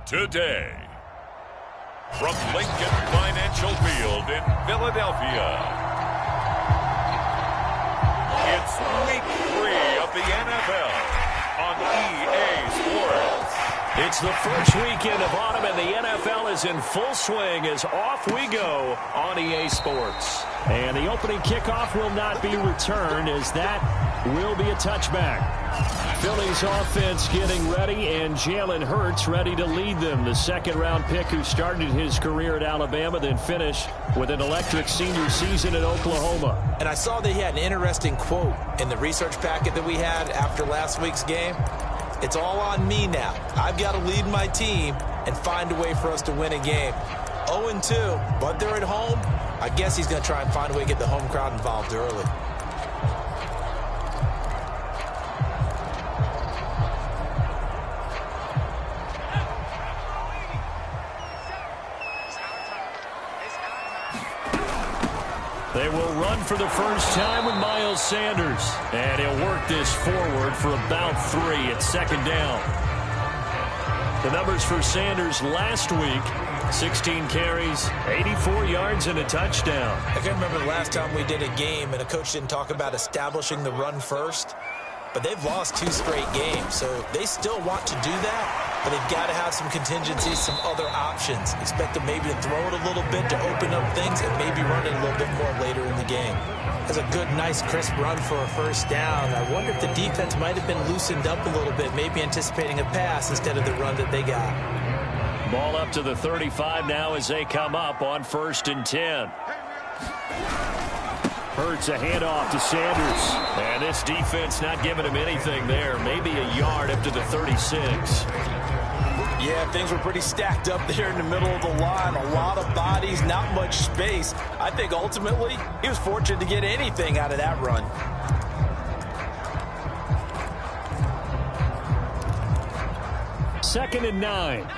today. From Lincoln Financial Field in Philadelphia, it's Week 3 of the NFL on EA Sports. It's the first weekend of autumn, and the NFL is in full swing as off we go on EA Sports. And the opening kickoff will not be returned, as that will be a touchback. Philly's offense getting ready, and Jalen Hurts ready to lead them. The second-round pick who started his career at Alabama, then finished with an electric senior season at Oklahoma. And I saw that he had an interesting quote in the research packet that we had after last week's game. It's all on me now. I've got to lead my team and find a way for us to win a game. 0-2, but they're at home. I guess he's going to try and find a way to get the home crowd involved early. They will run for the first time with Miles Sanders. And he'll work this forward for about 3 at second down. The numbers for Sanders last week: 16 carries, 84 yards, and a touchdown. I can't remember the last time we did a game and a coach didn't talk about establishing the run first. But they've lost 2 straight games, so they still want to do that, but they've got to have some contingencies, some other options. Expect them maybe to throw it a little bit to open up things and maybe run it a little bit more later in the game. That's a good, nice, crisp run for a first down. I wonder if the defense might have been loosened up a little bit, maybe anticipating a pass instead of the run that they got. Ball up to the 35 now as they come up on 1st and 10. Hurts a handoff to Sanders. And this defense not giving him anything there. Maybe a yard up to the 36. Yeah, things were pretty stacked up there in the middle of the line. A lot of bodies, not much space. I think ultimately he was fortunate to get anything out of that run. Second and 9.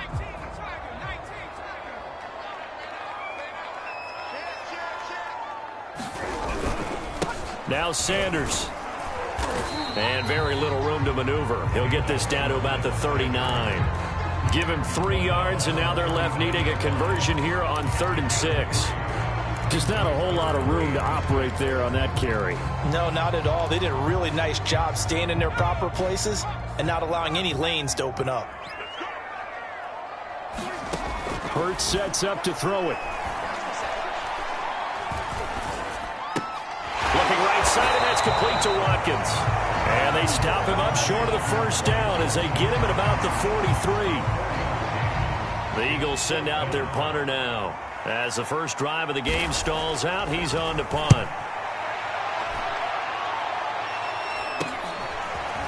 Now Sanders. And very little room to maneuver. He'll get this down to about the 39. Give him 3 yards, and now they're left needing a conversion here on 3rd and 6. Just not a whole lot of room to operate there on that carry. No, not at all. They did a really nice job staying in their proper places and not allowing any lanes to open up. Hurts sets up to throw it. Looking right side, and that's complete to Watkins. And they stop him up short of the first down as they get him at about the 43. The Eagles send out their punter now. As the first drive of the game stalls out, he's on to punt.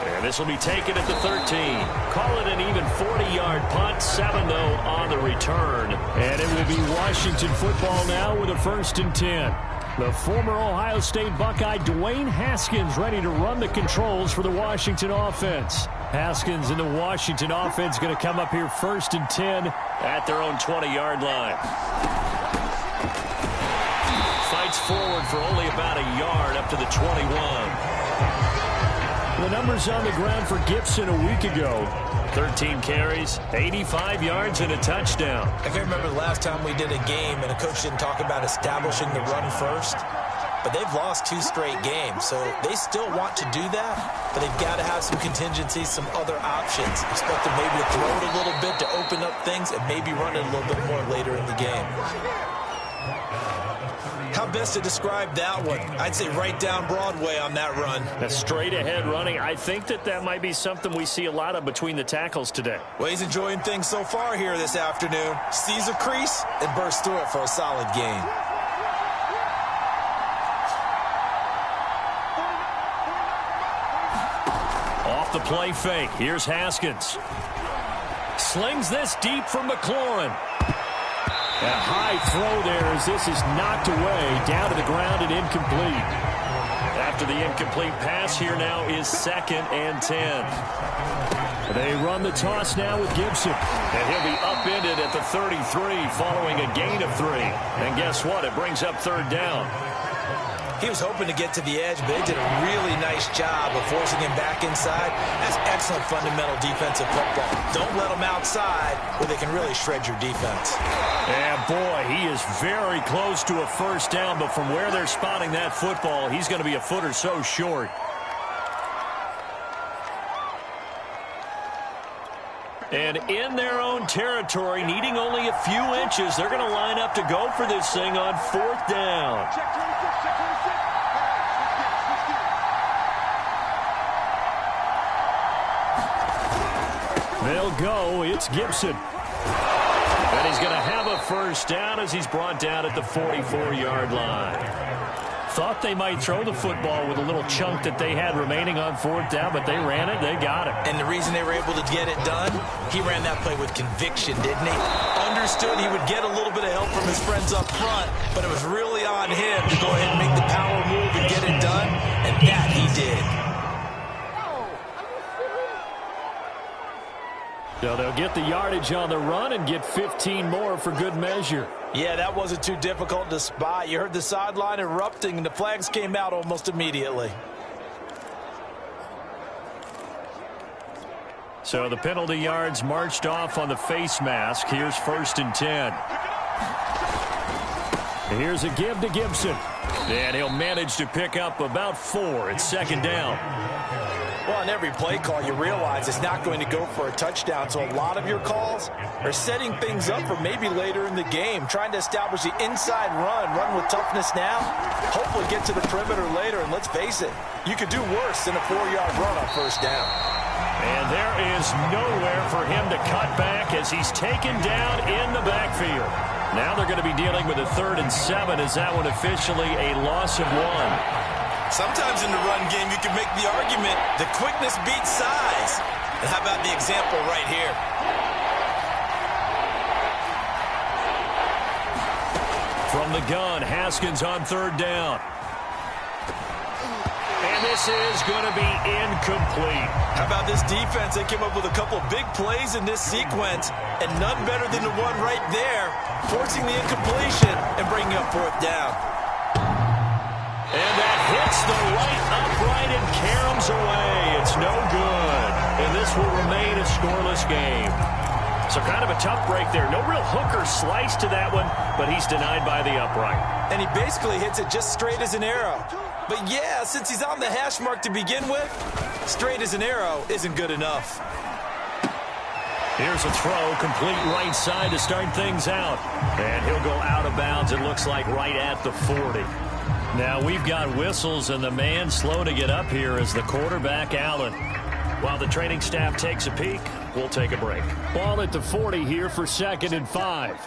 And this will be taken at the 13. Call it an even 40-yard punt. 7, though, on the return. And it will be Washington football now with a 1st and 10. The former Ohio State Buckeye Dwayne Haskins ready to run the controls for the Washington offense. Haskins and the Washington offense going to come up here 1st and 10 at their own 20-yard line. Fights forward for only about a yard up to the 21. The numbers on the ground for Gibson a week ago: 13 carries, 85 yards, and a touchdown. I can't remember the last time we did a game and a coach didn't talk about establishing the run first. But they've lost 2 straight games, so they still want to do that, but they've got to have some contingencies, some other options. Expect them maybe to throw it a little bit to open up things and maybe run it a little bit more later in the game. How best to describe that one? I'd say right down Broadway on that run. That's straight ahead running. I think that might be something we see a lot of between the tackles today. Well, he's enjoying things so far here this afternoon. Sees a crease and bursts through it for a solid gain. Off the play fake. Here's Haskins. Slings this deep for McLaurin. A high throw there as this is knocked away, down to the ground and incomplete. After the incomplete pass, here now is 2nd and 10. They run the toss now with Gibson. And he'll be upended at the 33 following a gain of 3. And guess what? It brings up 3rd down. He was hoping to get to the edge, but they did a really nice job of forcing him back inside. That's excellent fundamental defensive football. Don't let them outside where they can really shred your defense. And boy, he is very close to a first down, but from where they're spotting that football, he's going to be a foot or so short. And in their own territory, needing only a few inches, they're going to line up to go for this thing on fourth down. They'll go. It's Gibson. And he's going to have a first down as he's brought down at the 44-yard line. Thought they might throw the football with a little chunk that they had remaining on fourth down, but they ran it. They got it. And the reason they were able to get it done, he ran that play with conviction, didn't he? Understood he would get a little bit of help from his friends up front, but it was really on him to go ahead and make the power move and get it done, and that he did. So they'll get the yardage on the run and get 15 more for good measure. Yeah, that wasn't too difficult to spot. You heard the sideline erupting, and the flags came out almost immediately. So the penalty yards marched off on the face mask. Here's 1st and 10. Here's a give to Gibson. And he'll manage to pick up about 4. It's 2nd down. Well, on every play call, you realize it's not going to go for a touchdown. So a lot of your calls are setting things up for maybe later in the game, trying to establish the inside run with toughness now, hopefully get to the perimeter later. And let's face it, you could do worse than a 4-yard run on first down. And there is nowhere for him to cut back as he's taken down in the backfield. Now they're going to be dealing with a 3rd and 7. Is that one officially a loss of 1? Sometimes in the run game, you can make the argument that quickness beats size. And how about the example right here? From the gun, Haskins on 3rd down. And this is going to be incomplete. How about this defense? They came up with a couple of big plays in this sequence, and none better than the one right there, forcing the incompletion and bringing up 4th down. And that hits the right upright and caroms away. It's no good. And this will remain a scoreless game. So kind of a tough break there. No real hooker slice to that one, but he's denied by the upright. And he basically hits it just straight as an arrow. But yeah, since he's on the hash mark to begin with, straight as an arrow isn't good enough. Here's a throw, complete right side to start things out. And he'll go out of bounds, it looks like, right at the 40. Now we've got whistles, and the man slow to get up here is the quarterback, Allen. While the training staff takes a peek, we'll take a break. Ball at the 40 here for 2nd and 5.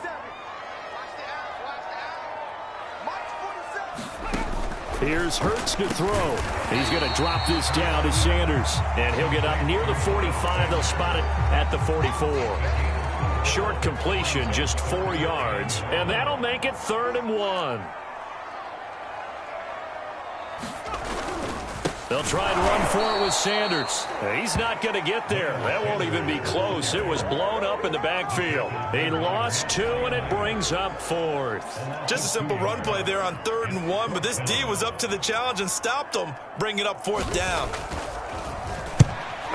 Here's Hurts to throw. He's going to drop this down to Sanders. And he'll get up near the 45. They'll spot it at the 44. Short completion, just 4 yards. And that'll make it 3rd and 1. They'll try and run for it with Sanders. He's not going to get there. That won't even be close. It was blown up in the backfield. He lost 2, and it brings up 4th. Just a simple run play there on 3rd and 1, but this D was up to the challenge and stopped him, bringing up 4th down.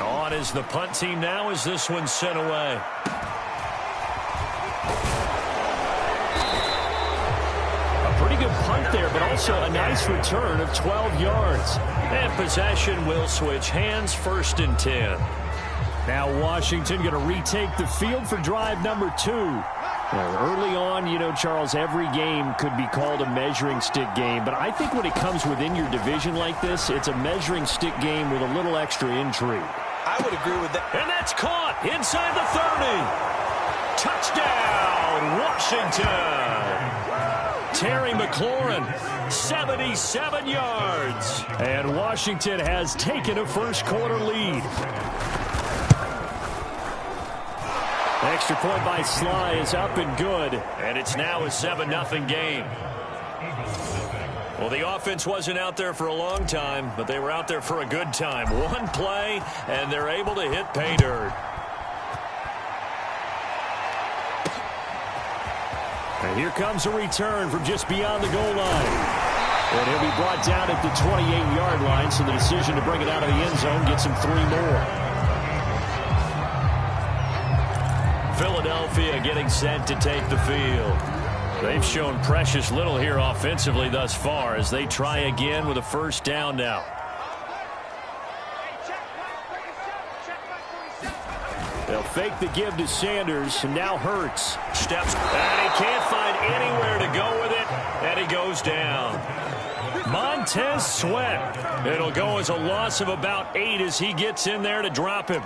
On is the punt team now as this one's sent away. Pretty good punt there, but also a nice return of 12 yards. And possession will switch hands, 1st and 10. Now Washington going to retake the field for drive number 2. Early on, you know, Charles, every game could be called a measuring stick game. But I think when it comes within your division like this, it's a measuring stick game with a little extra intrigue. I would agree with that. And that's caught inside the 30. Touchdown, Washington. Terry McLaurin, 77 yards. And Washington has taken a first-quarter lead. Extra point by Sly is up and good. And it's now a 7-0 game. Well, the offense wasn't out there for a long time, but they were out there for a good time. One play, and they're able to hit pay dirt. And here comes a return from just beyond the goal line. And he'll be brought down at the 28-yard line, so the decision to bring it out of the end zone gets him 3 more. Philadelphia getting set to take the field. They've shown precious little here offensively thus far as they try again with a first down now. They'll fake the give to Sanders, and now Hurts. Steps, and he can't find anywhere to go with it, and he goes down. Montez Sweat. It'll go as a loss of about 8 as he gets in there to drop him.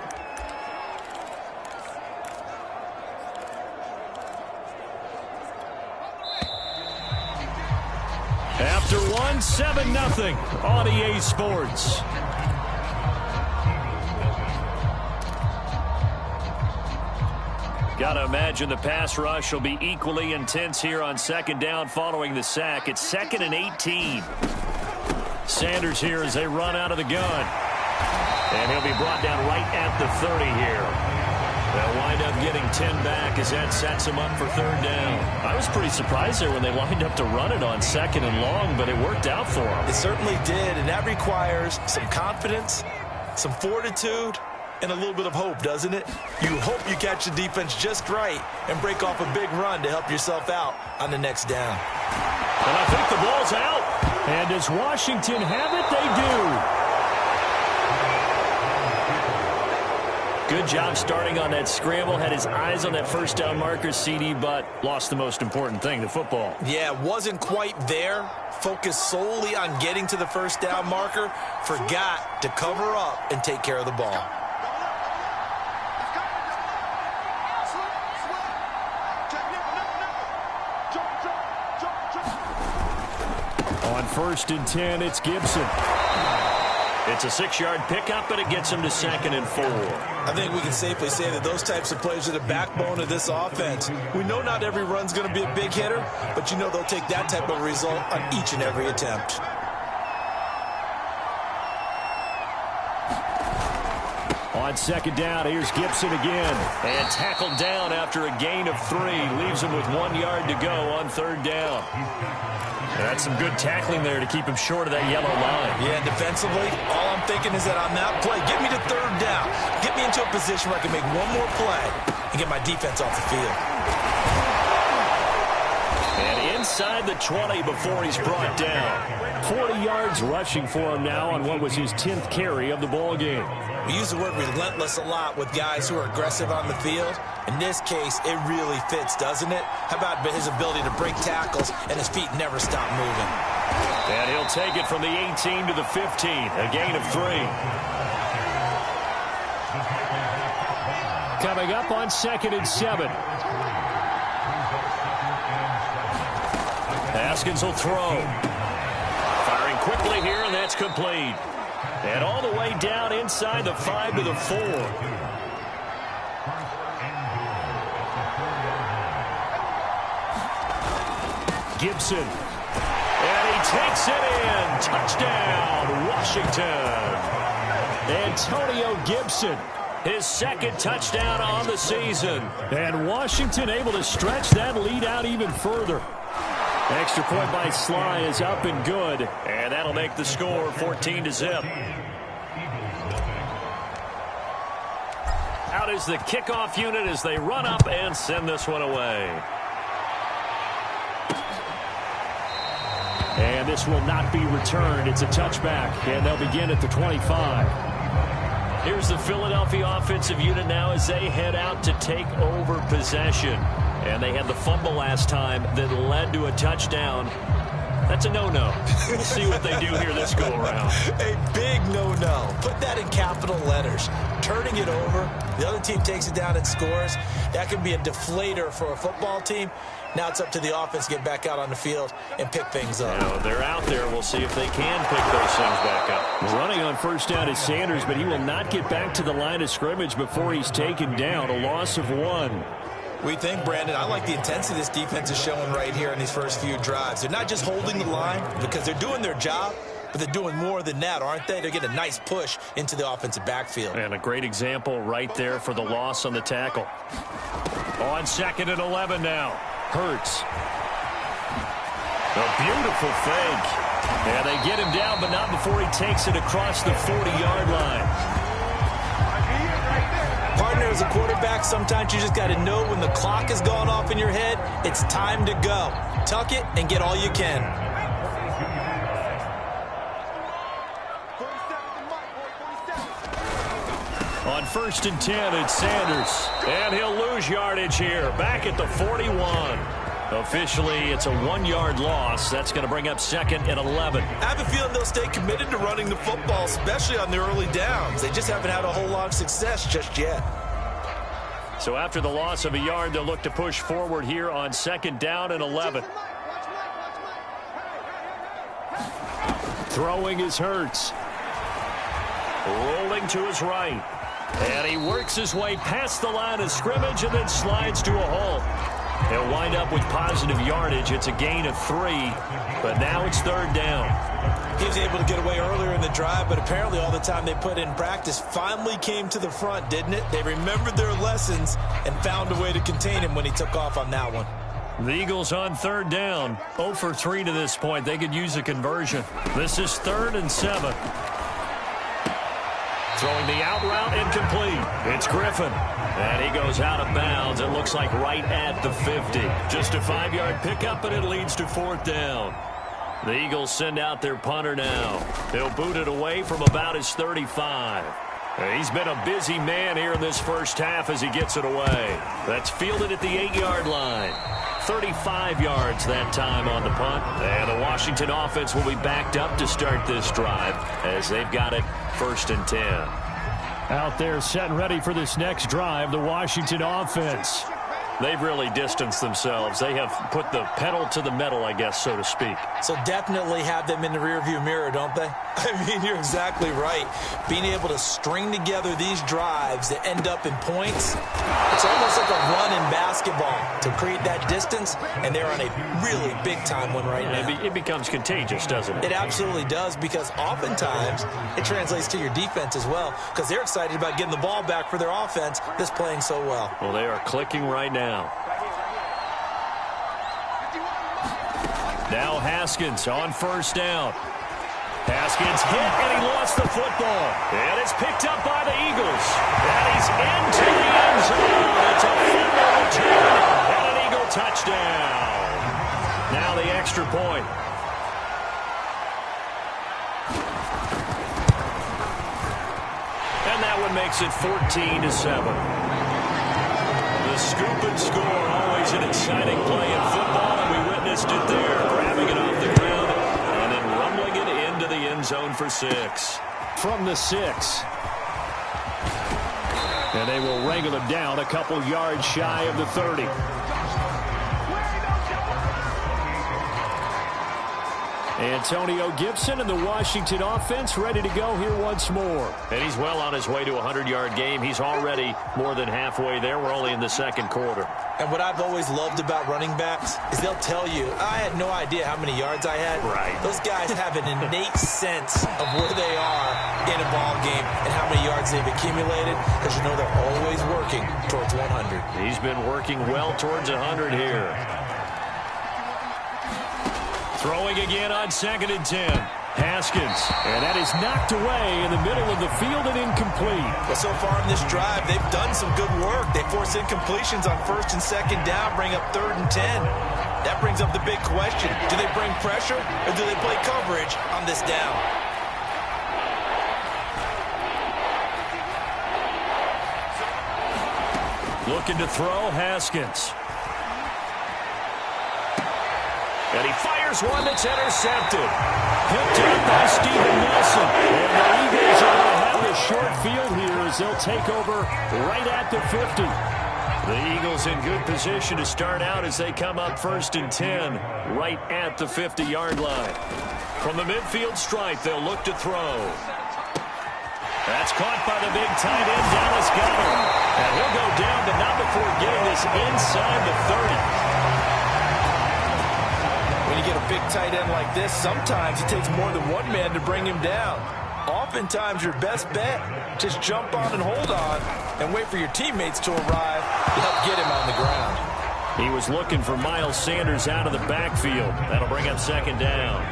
After one, 7-0 on EA Sports. Got to imagine the pass rush will be equally intense here on second down following the sack. It's 2nd and 18. Sanders here as they run out of the gun. And he'll be brought down right at the 30 here. They'll wind up getting 10 back as that sets him up for 3rd down. I was pretty surprised there when they lined up to run it on 2nd and long, but it worked out for them. It certainly did, and that requires some confidence, some fortitude, and a little bit of hope, doesn't it? You hope you catch the defense just right and break off a big run to help yourself out on the next down. And I think the ball's out. And does Washington have it? They do. Good job starting on that scramble. Had his eyes on that first down marker, CD, but lost the most important thing, the football. Yeah, wasn't quite there. Focused solely on getting to the first down marker. Forgot to cover up and take care of the ball. On 1st and 10, it's Gibson. It's a 6-yard pickup, but it gets him to 2nd and 4. I think we can safely say that those types of plays are the backbone of this offense. We know not every run's going to be a big hitter, but you know they'll take that type of result on each and every attempt. On 2nd down, here's Gibson again. And tackled down after a gain of 3. Leaves him with 1 yard to go on 3rd down. That's some good tackling there to keep him short of that yellow line. Yeah, defensively, all I'm thinking is that on that play, get me to 3rd down. Get me into a position where I can make one more play and get my defense off the field. And inside the 20 before he's brought down. 40 yards rushing for him now on what was his 10th carry of the ball game. We use the word relentless a lot with guys who are aggressive on the field. In this case, it really fits, doesn't it? How about his ability to break tackles and his feet never stop moving? And he'll take it from the 18 to the 15, a gain of 3. Coming up on 2nd and 7. Haskins will throw. Firing quickly here, and that's complete. And all the way down inside the 5 to the 4. Gibson. And he takes it in. Touchdown, Washington. Antonio Gibson, his 2nd touchdown on the season. And Washington able to stretch that lead out even further. Extra point by Sly is up and good. And that'll make the score 14-0. Out is the kickoff unit as they run up and send this one away. And this will not be returned. It's a touchback, and they'll begin at the 25. Here's the Philadelphia offensive unit now as they head out to take over possession. And they had the fumble last time that led to a touchdown. That's a no-no. We'll see what they do here this go-around. A big no-no. Put that in capital letters. Turning it over, the other team takes it down and scores. That can be a deflator for a football team. Now it's up to the offense to get back out on the field and pick things up. Now, they're out there. We'll see if they can pick those things back up. Running on first down is Sanders, but he will not get back to the line of scrimmage before he's taken down. A loss of 1. We think, Brandon, I like the intensity this defense is showing right here in these first few drives. They're not just holding the line because they're doing their job, but they're doing more than that, aren't they? They're getting a nice push into the offensive backfield. And a great example right there for the loss on the tackle. On 2nd and 11 now. Hurts. A beautiful fake. And they get him down, but not before he takes it across the 40-yard line. Partner, as a quarterback, sometimes you just got to know when the clock has gone off in your head, it's time to go. Tuck it and get all you can. On 1st and 10, it's Sanders. And he'll lose yardage here. Back at the 41. Officially, it's a 1-yard loss. That's going to bring up 2nd and 11. I have a feeling they'll stay committed to running the football, especially on the early downs. They just haven't had a whole lot of success just yet. So after the loss of a yard, they'll look to push forward here on 2nd down and 11. Throwing is Hurts. Rolling to his right. And he works his way past the line of scrimmage and then slides to a halt. He'll wind up with positive yardage. It's a gain of 3, but now it's 3rd down. He was able to get away earlier in the drive, but apparently all the time they put in practice finally came to the front, didn't it? They remembered their lessons and found a way to contain him when he took off on that one. The Eagles on 3rd down. 0 for 3 to this point. They could use a conversion. This is 3rd and 7. Throwing the out route incomplete. It's Griffin. And he goes out of bounds. It looks like right at the 50. Just a 5-yard pickup, and it leads to 4th down. The Eagles send out their punter now. He'll boot it away from about his 35. He's been a busy man here in this first half as he gets it away. That's fielded at the 8-yard line. 35 yards that time on the punt. And the Washington offense will be backed up to start this drive as they've got it 1st and 10. Out there set and ready for this next drive, the Washington offense. They've really distanced themselves. They have put the pedal to the metal, I guess, so to speak. So definitely have them in the rearview mirror, don't they? I mean, you're exactly right. Being able to string together these drives that end up in points, it's almost like a run in basketball to create that distance, and they're on a really big-time one right now. It becomes contagious, doesn't it? It absolutely does, because oftentimes it translates to your defense as well, because they're excited about getting the ball back for their offense that's playing so well. Well, they are clicking right now. Now Haskins on 1st down. Haskins hit, and he lost the football. And it's picked up by the Eagles. And he's into the end zone. It's a fumble return and an Eagle touchdown. Now the extra point. And that one makes it 14-7. The scoop and score, always an exciting play in football, and we witnessed it there, grabbing it off the ground and then rumbling it into the end zone for 6. From the 6. And they will wrangle him down a couple yards shy of the 30. Antonio Gibson and the Washington offense ready to go here once more. And he's well on his way to a 100-yard game. He's already more than halfway there. We're only in the 2nd quarter. And what I've always loved about running backs is they'll tell you, I had no idea how many yards I had. Right. Those guys have an innate sense of where they are in a ball game and how many yards they've accumulated, because you know they're always working towards 100. He's been working well towards 100 here. Throwing again on 2nd and 10. Haskins. And that is knocked away in the middle of the field and incomplete. Well, so far in this drive, they've done some good work. They force incompletions on 1st and 2nd down, bring up 3rd and 10. That brings up the big question. Do they bring pressure or do they play coverage on this down? Looking to throw, Haskins. And he fires one that's intercepted. Picked up by Steven Nelson. And the Eagles are going to have a short field here as they'll take over right at the 50. The Eagles in good position to start out as they come up 1st and 10 right at the 50-yard line. From the midfield stripe, they'll look to throw. That's caught by the big tight end, Dallas Goedert. And he'll go down, but not before getting this inside the 30. When you get a big tight end like this, sometimes it takes more than one man to bring him down. Oftentimes, your best bet, just jump on and hold on and wait for your teammates to arrive to help get him on the ground. He was looking for Miles Sanders out of the backfield. That'll bring up 2nd down.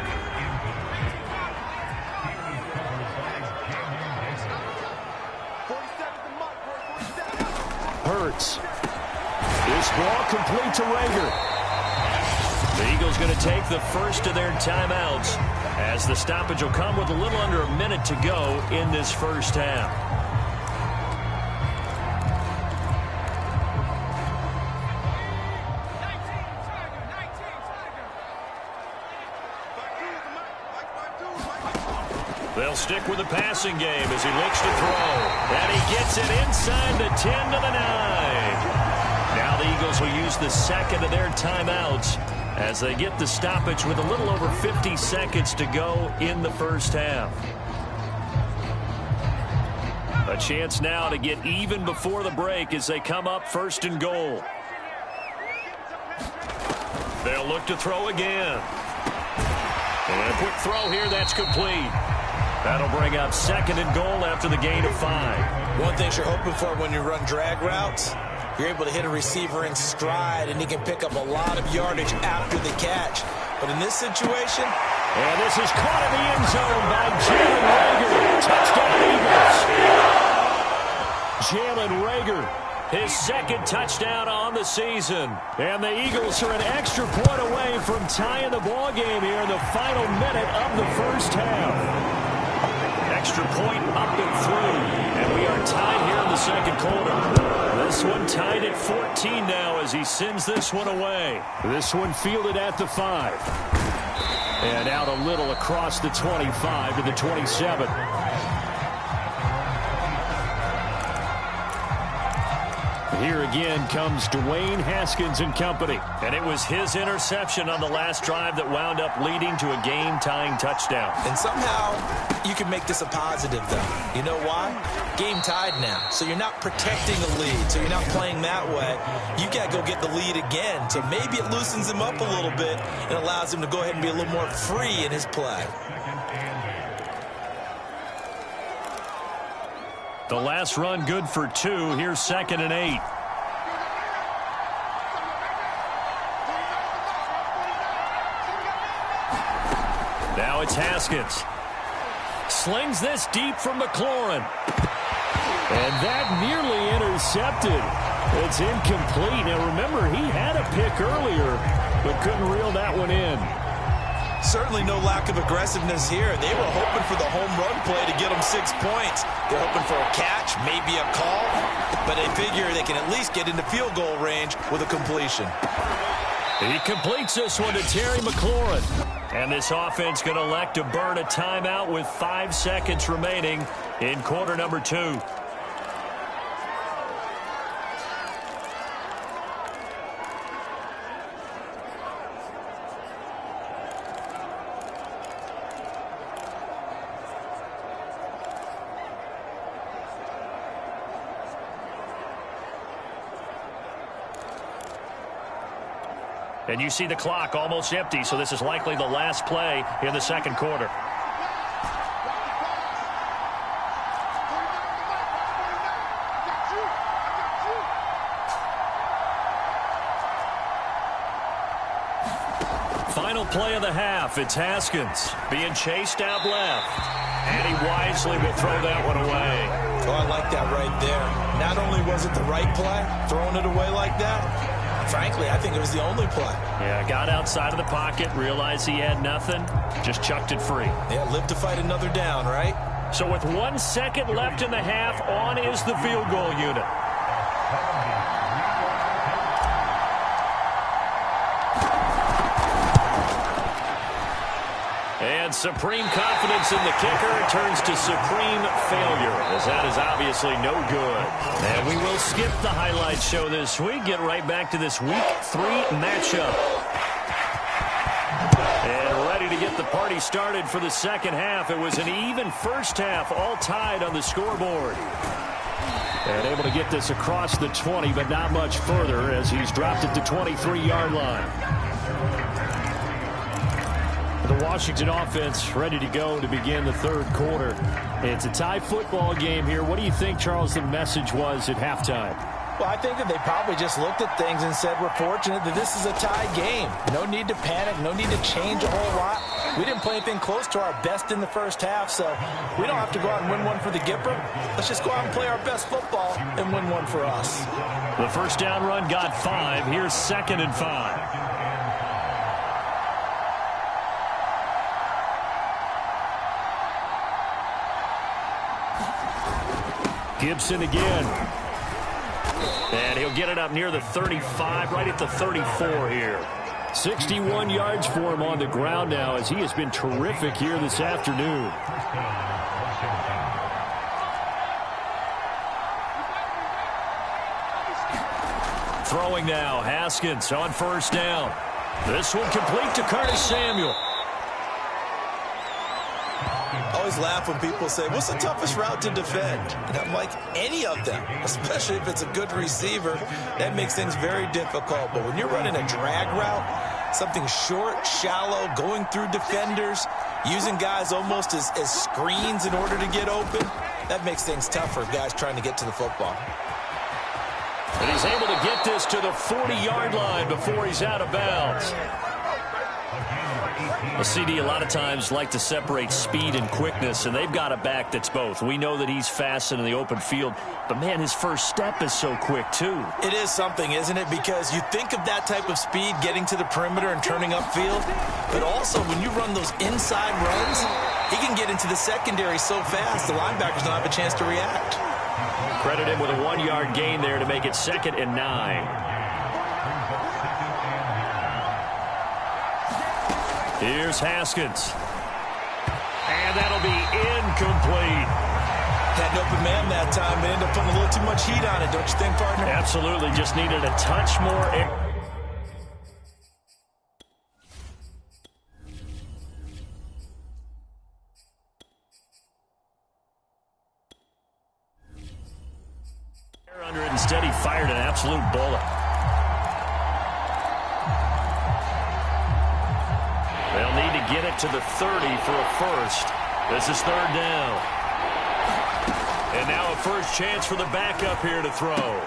Hurts. This ball complete to Reagor. The Eagles going to take the first of their timeouts as the stoppage will come with a little under a minute to go in this first half. They'll stick with the passing game as he looks to throw. And he gets it inside the 10 to the 9. Now the Eagles will use the second of their timeouts as they get the stoppage with a little over 50 seconds to go in the first half. A chance now to get even before the break as they come up first and goal. They'll look to throw again. And a quick throw here, that's complete. That'll bring up second and goal after the gain of 5. One thing you're hoping for when you run drag routes, you're able to hit a receiver in stride, and he can pick up a lot of yardage after the catch. But in this situation... And this is caught in the end zone by Jalen Reagor. Touchdown, Eagles. Jalen Reagor, his second touchdown on the season. And the Eagles are an extra point away from tying the ball game here in the final minute of the first half. Extra point up and through, and we are tied here in the second quarter. This one tied at 14 now as he sends this one away. This one fielded at the 5. And out a little across the 25 to the 27. Here again comes Dwayne Haskins and company. And it was his interception on the last drive that wound up leading to a game-tying touchdown. And somehow you can make this a positive, though. You know why? Game tied now. So you're not protecting the lead. So you're not playing that way. You got to go get the lead again. So maybe it loosens him up a little bit and allows him to go ahead and be a little more free in his play. The last run good for 2. Here's second and 8. Now it's Haskins. Slings this deep from McLaurin. And that nearly intercepted. It's incomplete. Now remember, he had a pick earlier, but couldn't reel that one in. Certainly no lack of aggressiveness here. They were hoping for the home run play to get them 6 points. They're hoping for a catch, maybe a call, but they figure they can at least get into field goal range with a completion. He completes this one to Terry McLaurin. And this offense going to elect to burn a timeout with 5 seconds remaining in quarter number 2. And you see the clock almost empty, so this is likely the last play in the second quarter. Final play of the half. It's Haskins being chased out left. And he wisely will throw that one away. Oh, I like that right there. Not only was it the right play, throwing it away like that, frankly, I think it was the only play. Yeah, got outside of the pocket, realized he had nothing, just chucked it free. Yeah, live to fight another down, right? So with 1 second left in the half, on is the field goal unit. And supreme confidence in the kicker turns to supreme failure, as that is obviously no good. And we will skip the highlight show this week, get right back to this Week 3 matchup. And ready to get the party started for the second half. It was an even first half, all tied on the scoreboard. And able to get this across the 20, but not much further as he's dropped it to 23-yard line. The Washington offense ready to go to begin the third quarter. It's a tie football game here. What do you think, Charles, the message was at halftime? Well, I think that they probably just looked at things and said, we're fortunate that this is a tied game. No need to panic, no need to change a whole lot. We didn't play anything close to our best in the first half, so we don't have to go out and win one for the Gipper. Let's just go out and play our best football and win one for us. The first down run got 5. Here's 2nd and 5. Gibson again. And he'll get it up near the 35, right at the 34 here. 61 yards for him on the ground now as he has been terrific here this afternoon. Throwing now, Haskins on first down. This one complete to Curtis Samuel. I always laugh when people say, what's the toughest route to defend? And I'm like, any of them, especially if it's a good receiver. That makes things very difficult. But when you're running a drag route, something short, shallow, going through defenders, using guys almost as screens in order to get open, that makes things tough for guys trying to get to the football. And he's able to get this to the 40-yard line before he's out of bounds. A CD a lot of times like to separate speed and quickness, and they've got a back that's both. We know that he's fast in the open field, but, man, his first step is so quick, too. It is something, isn't it? Because you think of that type of speed getting to the perimeter and turning upfield, but also when you run those inside runs, he can get into the secondary so fast the linebackers don't have a chance to react. Credit him with a 1-yard gain there to make it 2nd and 9. Here's Haskins. And that'll be incomplete. Had an open man that time, but ended up putting a little too much heat on it, don't you think, partner? Absolutely. Just needed a touch more air. Under it, instead he fired an absolute bullet. They'll need to get it to the 30 for a first. This is 3rd down. And now a first chance for the backup here to throw.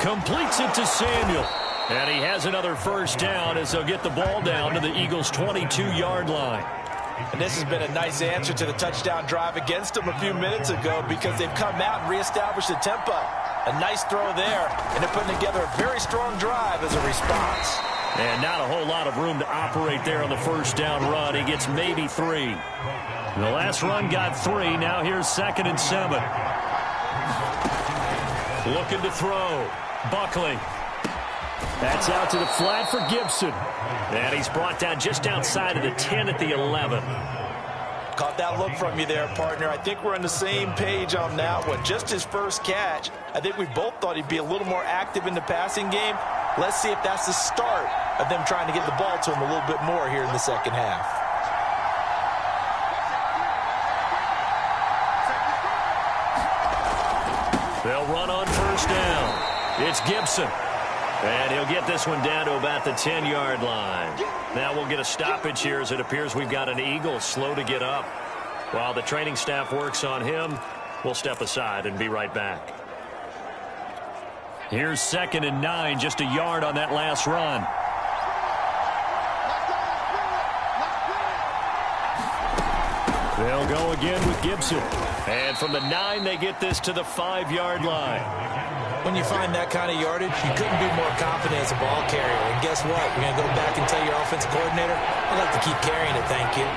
Completes it to Samuel. And he has another first down as they'll get the ball down to the Eagles' 22-yard line. And this has been a nice answer to the touchdown drive against them a few minutes ago because they've come out and reestablished the tempo. A nice throw there, and they're putting together a very strong drive as a response. And not a whole lot of room to operate there on the first down run. He gets maybe 3. The last run got 3. Now here's 2nd and 7. Looking to throw. Buckley. That's out to the flat for Gibson. And he's brought down just outside of the 10 at the 11. Caught that look from you there, partner. I think we're on the same page on that one. Just his first catch. I think we both thought he'd be a little more active in the passing game. Let's see if that's the start of them trying to get the ball to him a little bit more here in the second half. They'll run on first down. It's Gibson. And he'll get this one down to about the 10-yard line. Now we'll get a stoppage here as it appears we've got an Eagle slow to get up. While the training staff works on him, we'll step aside and be right back. Here's 2nd and 9, just a yard on that last run. They'll go again with Gibson. And from the 9, they get this to the 5-yard line. When you find that kind of yardage, you couldn't be more confident as a ball carrier. And guess what? You're going to go back and tell your offensive coordinator, I'd like to keep carrying it, thank you.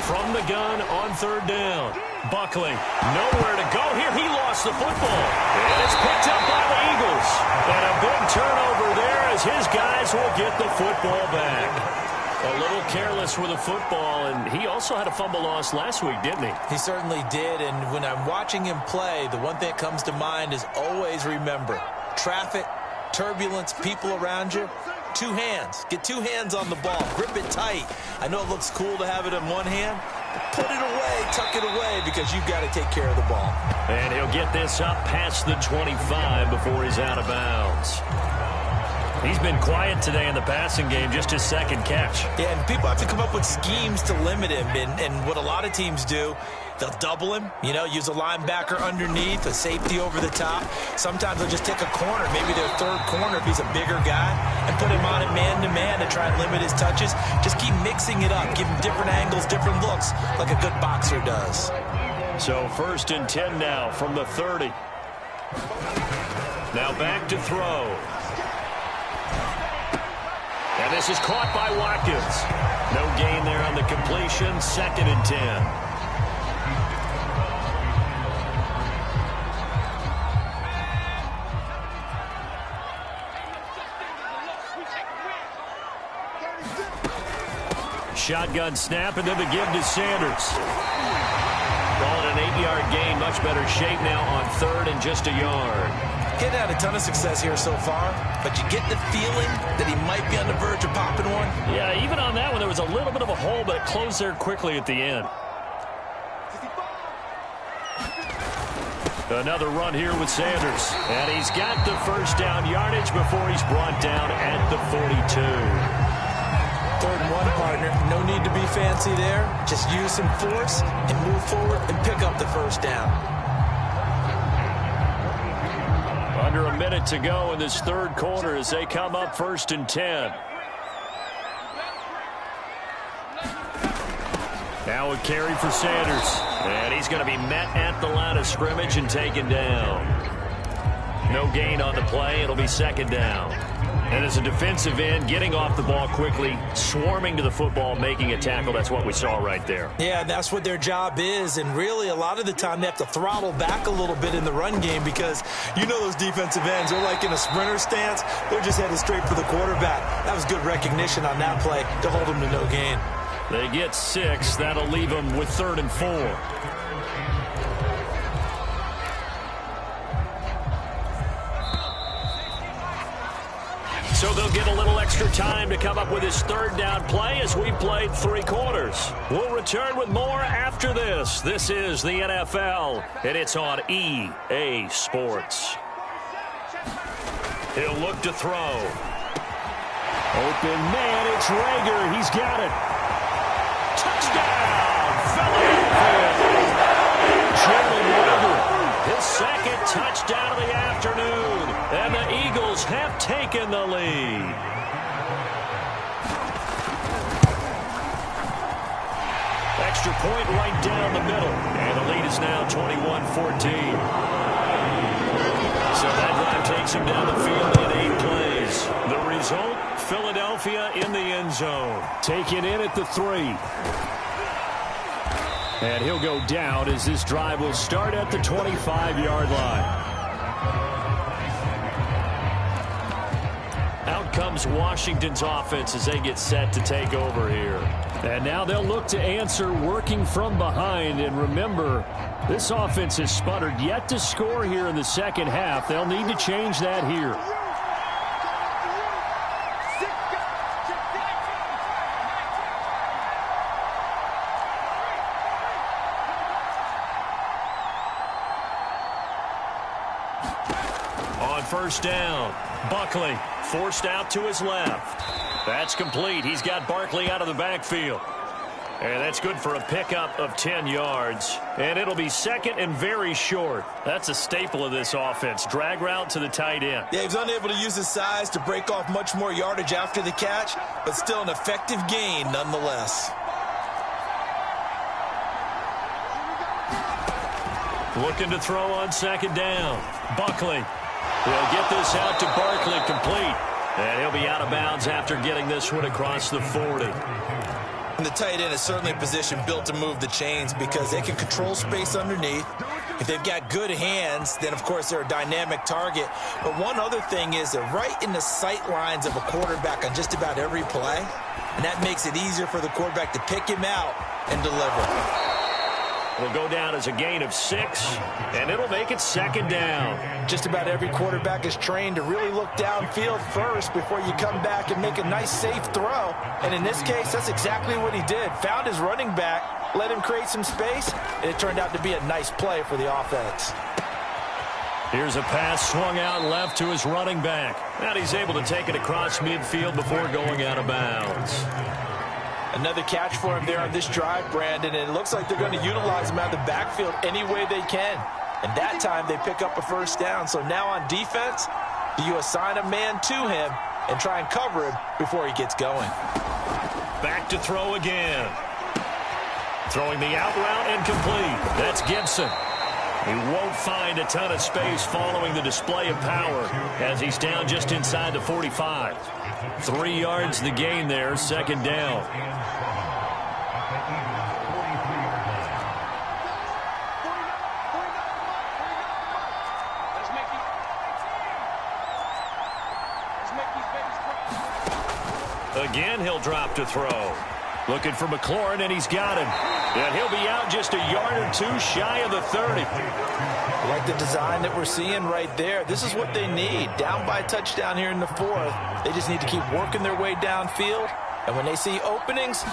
From the gun on 3rd down. Buckley, nowhere to go here. He lost the football. And it's picked up by the Eagles. And a big turnover there as his guys will get the football back. A little careless with the football, and he also had a fumble loss last week, didn't he? He certainly did, and when I'm watching him play, the one thing that comes to mind is always remember, traffic, turbulence, people around you, 2 hands. Get 2 hands on the ball. Grip it tight. I know it looks cool to have it in one hand, but put it away, tuck it away, because you've got to take care of the ball. And he'll get this up past the 25 before he's out of bounds. He's been quiet today in the passing game, just his 2nd catch. Yeah, and people have to come up with schemes to limit him. And what a lot of teams do They'll double him, use a linebacker underneath, a safety over the top. Sometimes they'll just take a corner, maybe their third corner if he's a bigger guy, and put him on it man-to-man to try and limit his touches. Just keep mixing it up, give him different angles, different looks, like a good boxer does. So 1st and 10 now from the 30. Now back to throw. And this is caught by Watkins. No gain there on the completion. 2nd and 10. Shotgun snap, and then the give to Sanders. Call it an 8-yard gain. Much better shape now on 3rd and just a yard. He's had a ton of success here so far, but you get the feeling that he might be on the verge of popping one. Yeah, even on that one, there was a little bit of a hole, but it closed there quickly at the end. Another run here with Sanders. And he's got the 1st down yardage before he's brought down at the 42. 3rd and 1, partner. No need to be fancy there. Just use some force and move forward and pick up the 1st down. Under a minute to go in this 3rd quarter as they come up 1st and 10. Now a carry for Sanders. And he's going to be met at the line of scrimmage and taken down. No gain on the play. It'll be 2nd down. And as a defensive end, getting off the ball quickly, swarming to the football, making a tackle, that's what we saw right there. Yeah, that's what their job is. And really, a lot of the time, they have to throttle back a little bit in the run game because those defensive ends, they're like in a sprinter stance. They're just headed straight for the quarterback. That was good recognition on that play to hold them to no gain. They get 6. That'll leave them with 3rd and 4. So they'll get a little extra time to come up with his 3rd down play as we played 3 quarters. We'll return with more after this. This is the NFL, and it's on EA Sports. He'll look to throw. Open man, it's Rager. He's got it. Touchdown, Philadelphia. Jalen Rager, his 2nd touchdown of the afternoon. And the Eagles have taken the lead. Extra point right down the middle. And the lead is now 21-14. So that drive takes him down the field in 8 plays. The result, Philadelphia in the end zone. Taken in at the 3. And he'll go down as this drive will start at the 25-yard line. Out comes Washington's offense as they get set to take over here. And now they'll look to answer working from behind. And remember, this offense has sputtered yet to score here in the 2nd half. They'll need to change that here. On 1st down, Buckley forced out to his left. That's complete. He's got Barkley out of the backfield. And that's good for a pickup of 10 yards. And it'll be 2nd and very short. That's a staple of this offense. Drag route to the tight end. Yeah, he was unable to use his size to break off much more yardage after the catch, but still an effective gain nonetheless. Looking to throw on 2nd down. Buckley will get this out to Barkley, complete. And he'll be out of bounds after getting this one across the 40. And the tight end is certainly a position built to move the chains because they can control space underneath. If they've got good hands, then, of course, they're a dynamic target. But one other thing is they're right in the sight lines of a quarterback on just about every play. And that makes it easier for the quarterback to pick him out and deliver. Will go down as a gain of 6, and it'll make it 2nd down. Just about every quarterback is trained to really look downfield first before you come back and make a nice, safe throw. And in this case, that's exactly what he did. Found his running back, let him create some space, and it turned out to be a nice play for the offense. Here's a pass swung out left to his running back. And he's able to take it across midfield before going out of bounds. Another catch for him there on this drive, Brandon, and it looks like they're going to utilize him out of the backfield any way they can. And that time they pick up a first down. So now on defense, do you assign a man to him and try and cover him before he gets going? Back to throw again. Throwing the out route and complete. That's Gibson. He won't find a ton of space following the display of power as he's down just inside the 45. 3 yards the gain there, second down. Again, he'll drop to throw. Looking for McLaurin, and he's got him. And he'll be out just a yard or two shy of the 30. I like the design that we're seeing right there. This is what they need. Down by a touchdown here in the 4th. They just need to keep working their way downfield. And when they see openings,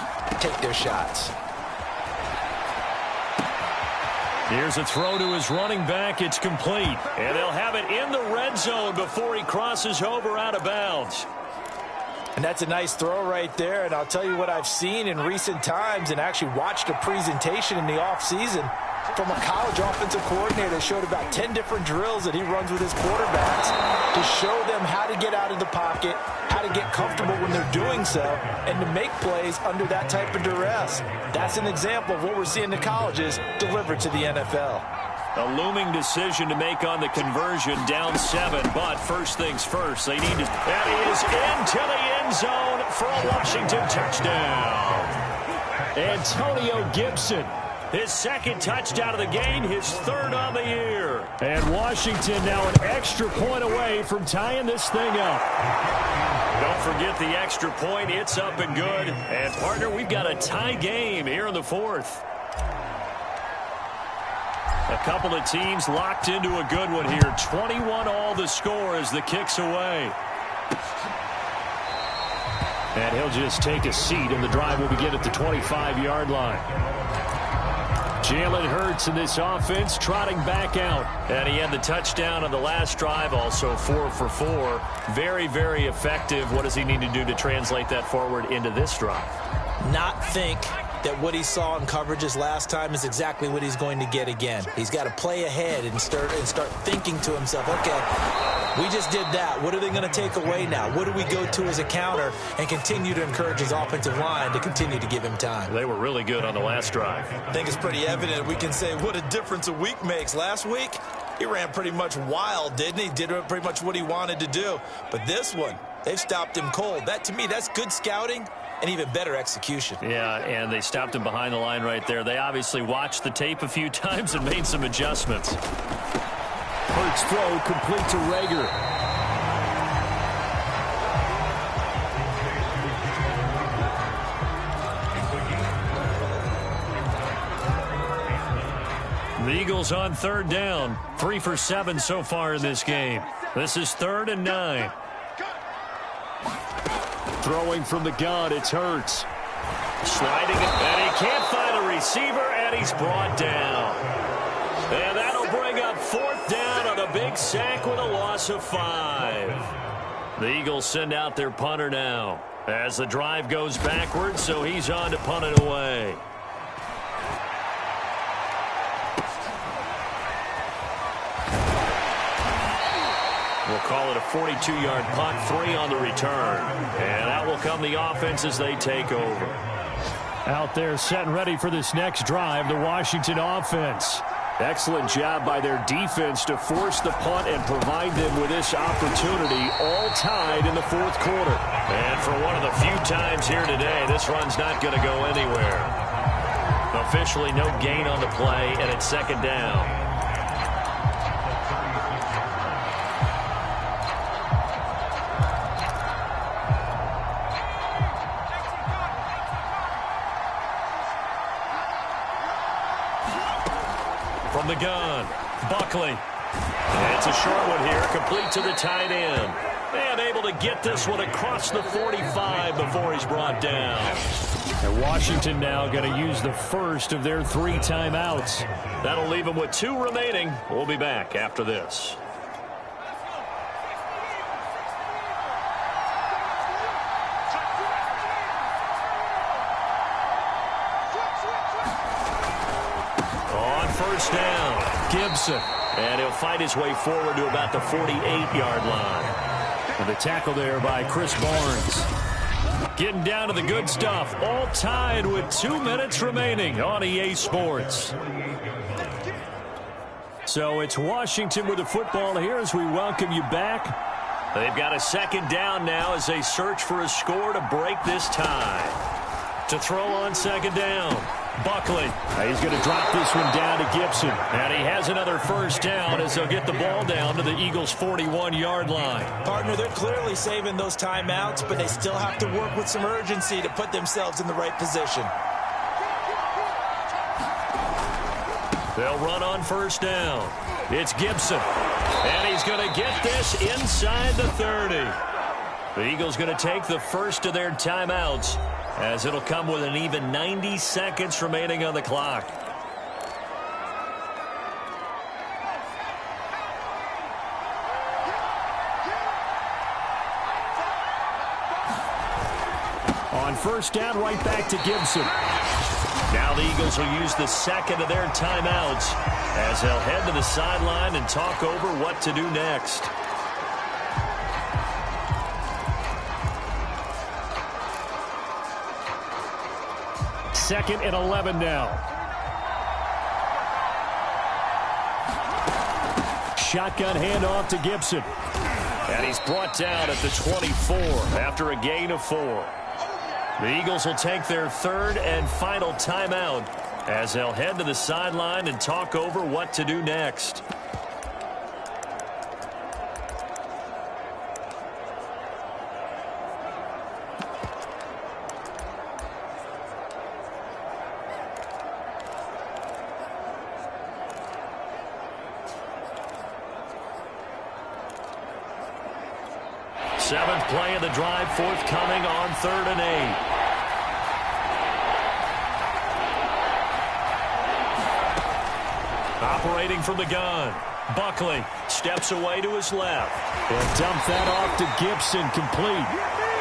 take their shots. Here's a throw to his running back. It's complete. And they'll have it in the red zone before he crosses over out of bounds. And that's a nice throw right there. And I'll tell you what I've seen in recent times and actually watched a presentation in the offseason from a college offensive coordinator that showed about 10 different drills that he runs with his quarterbacks to show them how to get out of the pocket, how to get comfortable when they're doing so, and to make plays under that type of duress. That's an example of what we're seeing in the colleges delivered to the NFL. A looming decision to make on the conversion, down 7. But first things first, they need to... And he is into the end zone for a Washington touchdown. Antonio Gibson, his second touchdown of the game, his 3rd on the year. And Washington now an extra point away from tying this thing up. Don't forget the extra point. It's up and good. And, partner, we've got a tie game here in the 4th. A couple of teams locked into a good one here. 21 all the score as the kick's away. And he'll just take a seat, and the drive will begin at the 25-yard line. Jalen Hurts in this offense trotting back out. And he had the touchdown on the last drive, also 4 for 4. Very, very effective. What does he need to do to translate that forward into this drive? Not think that what he saw in coverages last time is exactly what he's going to get again. He's got to play ahead and start thinking to himself, okay, we just did that. What are they going to take away now? What do we go to as a counter? And continue to encourage his offensive line to continue to give him time. They were really good on the last drive. I think it's pretty evident. We can say what a difference a week makes. Last week, he ran pretty much wild, didn't he? Did pretty much what he wanted to do. But this one, they've stopped him cold. That, to me, that's good scouting and even better execution. Yeah, and they stopped him behind the line right there. They obviously watched the tape a few times and made some adjustments. Hurts throw complete to Rager. The Eagles on 3rd down. 3 for 7 so far in this game. This is 3rd and 9. Throwing from the gun, it's Hurts. Sliding it, and he can't find a receiver, and he's brought down. And that'll bring up 4th down on a big sack with a loss of 5. The Eagles send out their punter now as the drive goes backwards, so he's on to punt it away. We'll call it a 42-yard punt, 3 on the return. And out will come the offense as they take over. Out there set and ready for this next drive, the Washington offense. Excellent job by their defense to force the punt and provide them with this opportunity, all tied in the 4th quarter. And for one of the few times here today, this run's not going to go anywhere. Officially no gain on the play, and it's 2nd down. From the gun, Buckley. And it's a short one here, complete to the tight end. And able to get this one across the 45 before he's brought down. And Washington now going to use the first of their 3 timeouts. That'll leave them with 2 remaining. We'll be back after this. first down. Gibson. And he'll fight his way forward to about the 48-yard line. And the tackle there by Chris Barnes. Getting down to the good stuff. All tied with 2 minutes remaining on EA Sports. So it's Washington with the football here as we welcome you back. They've got a second down now as they search for a score to break this tie. To throw on second down, Buckley. He's going to drop this one down to Gibson. And he has another first down as they'll get the ball down to the Eagles' 41-yard line. Partner, they're clearly saving those timeouts, but they still have to work with some urgency to put themselves in the right position. They'll run on first down. It's Gibson. And he's going to get this inside the 30. The Eagles going to take the first of their timeouts as it'll come with an even 90 seconds remaining on the clock. On first down, right back to Gibson. Now the Eagles will use the second of their timeouts as they'll head to the sideline and talk over what to do next. Second and 11 now. Shotgun handoff to Gibson. And he's brought down at the 24 after a gain of 4. The Eagles will take their third and final timeout as they'll head to the sideline and talk over what to do next. Seventh play of the drive forthcoming on 3rd and 8. Operating from the gun. Buckley steps away to his left. He'll dump that off to Gibson, complete.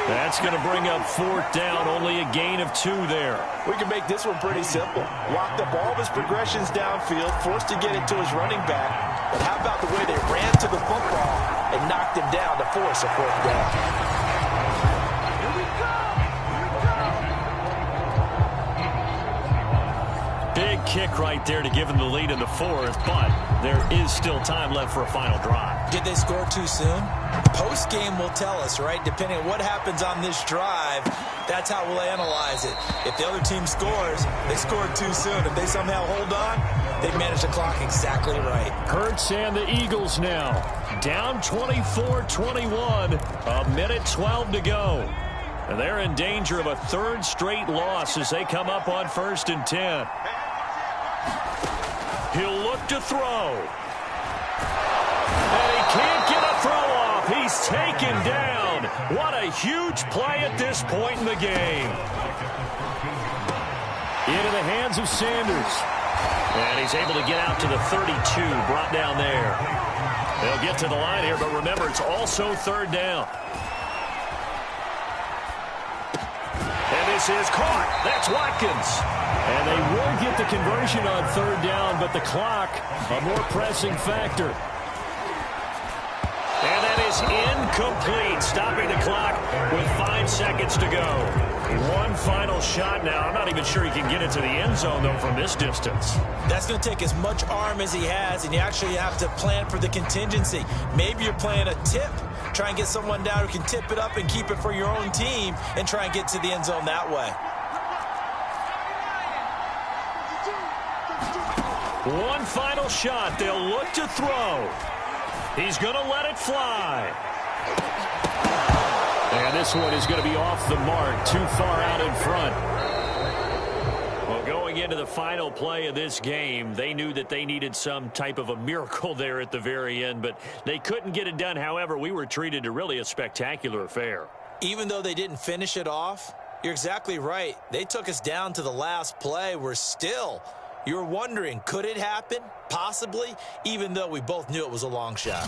That's going to bring up 4th down, only a gain of 2 there. We can make this one pretty simple. Locked up all of his progressions downfield, forced to get it to his running back. But how about the way they ran to the football and knocked him down to force a 4th down? Big kick right there to give him the lead in the 4th, but there is still time left for a final drive. Did they score too soon? Post-game will tell us, right? Depending on what happens on this drive, that's how we'll analyze it. If the other team scores, they scored too soon. If they somehow hold on, they've managed the clock exactly right. Hurts and the Eagles now. Down 24-21, a minute 12 to go. And they're in danger of a 3rd straight loss as they come up on 1st and 10. He'll look to throw. And he can't get a throw off. He's taken down. What a huge play at this point in the game. Into the hands of Sanders. And he's able to get out to the 32, brought down there. They'll get to the line here, but remember, it's also 3rd down. And this is caught. That's Watkins. And they will get the conversion on 3rd down, but the clock, a more pressing factor. And that is incomplete, stopping the clock with 5 seconds to go. One final shot now. I'm not even sure he can get into the end zone, though, from this distance. That's going to take as much arm as he has, and you actually have to plan for the contingency. Maybe you're playing a tip. Try and get someone down who can tip it up and keep it for your own team and try and get to the end zone that way. One final shot. They'll look to throw. He's going to let it fly. And this one is going to be off the mark, too far out in front. Well, going into the final play of this game, they knew that they needed some type of a miracle there at the very end, but they couldn't get it done. However, we were treated to really a spectacular affair. Even though they didn't finish it off, you're exactly right. They took us down to the last play. We're still... You're wondering, could it happen? Possibly, even though we both knew it was a long shot.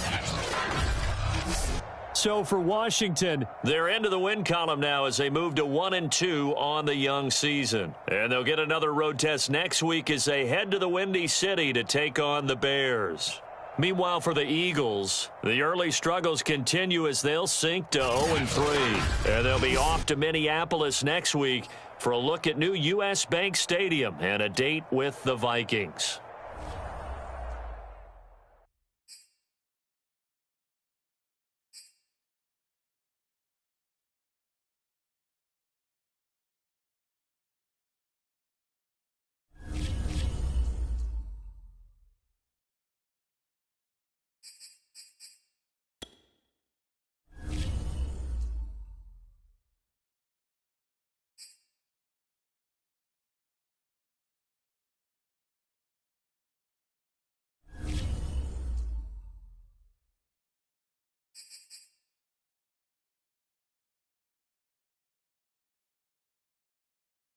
so for Washington. They're into the win column now as they move to 1-2 on the young season. And they'll get another road test next week as they head to the Windy City to take on the Bears. Meanwhile, for the Eagles, the early struggles continue as they'll sink to 0-3. And they'll be off to Minneapolis next week for a look at new U.S. Bank Stadium and a date with the Vikings.